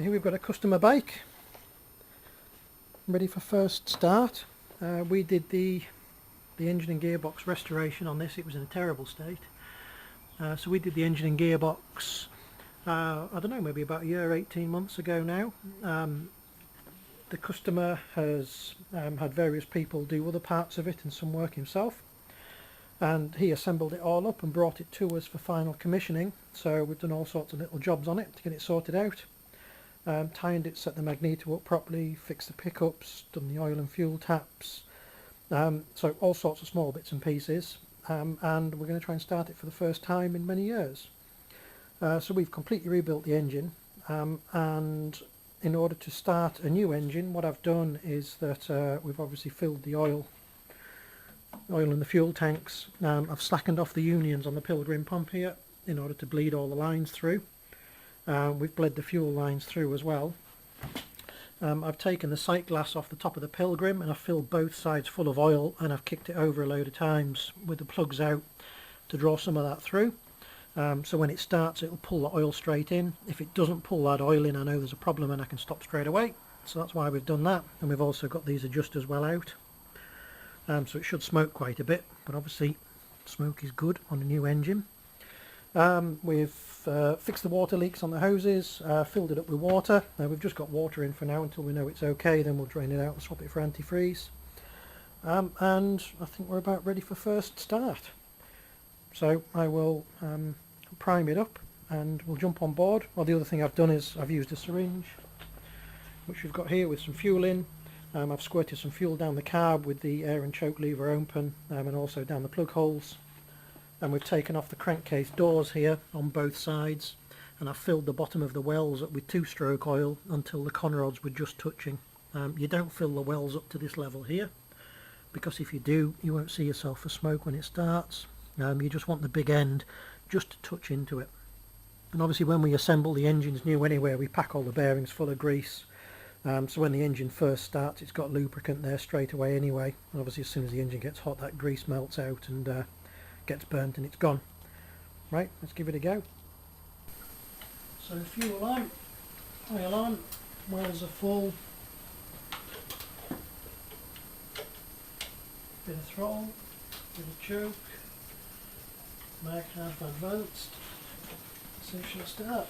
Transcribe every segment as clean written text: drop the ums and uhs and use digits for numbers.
So here we've got a customer bike ready for first start. We did the engine and gearbox restoration on this. It was in a terrible state. So we did the engine and gearbox, I don't know, maybe about a year, 18 months ago now. The customer has had various people do other parts of it and some work himself, and he assembled it all up and brought it to us for final commissioning. So we've done all sorts of little jobs on it to get it sorted out. Timed it, set the magneto up properly, fixed the pickups, done the oil and fuel taps, so all sorts of small bits and pieces, and we're going to try and start it for the first time in many years. So we've completely rebuilt the engine, and in order to start a new engine, what I've done is that we've obviously filled the oil in the fuel tanks. I've slackened off the unions on the Pilgrim pump here in order to bleed all the lines through. We've bled the fuel lines through as well. I've taken the sight glass off the top of the Pilgrim and I've filled both sides full of oil, and I've kicked it over a load of times with the plugs out to draw some of that through. So when it starts, it'll pull the oil straight in. If it doesn't pull that oil in, I know there's a problem and I can stop straight away. So that's why we've done that. And we've also got these adjusters well out. So it should smoke quite a bit, but obviously smoke is good on a new engine. We've fixed the water leaks on the hoses, filled it up with water. We've just got water in for now until we know it's okay, then we'll drain it out and swap it for antifreeze. And I think we're about ready for first start. So I will prime it up and we'll jump on board. Well, the other thing I've done is I've used a syringe, which we've got here with some fuel in. I've squirted some fuel down the carb with the air and choke lever open, and also down the plug holes. And we've taken off the crankcase doors here on both sides, and I've filled the bottom of the wells up with two-stroke oil until the conrods were just touching. You don't fill the wells up to this level here, because if you do, you won't see yourself for smoke when it starts. You just want the big end just to touch into it. And obviously when we assemble the engines new anyway, we pack all the bearings full of grease. So when the engine first starts, it's got lubricant there straight away anyway. And obviously as soon as the engine gets hot, that grease melts out and gets burnt and it's gone. Right, let's give it a go. So fuel on, oil on, wells are full, bit of throttle, bit of choke, mag half advanced, so it should start.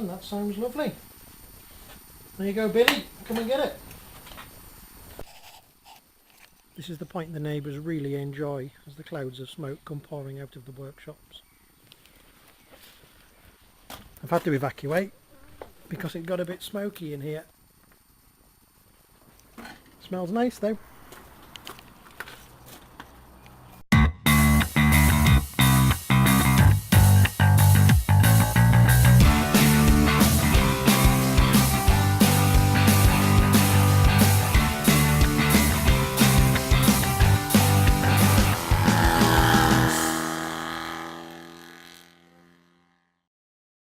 done. That sounds lovely. There you go, Billy. Come and get it. This is the point the neighbours really enjoy as the clouds of smoke come pouring out of the workshops. I've had to evacuate because it got a bit smoky in here. Smells nice though.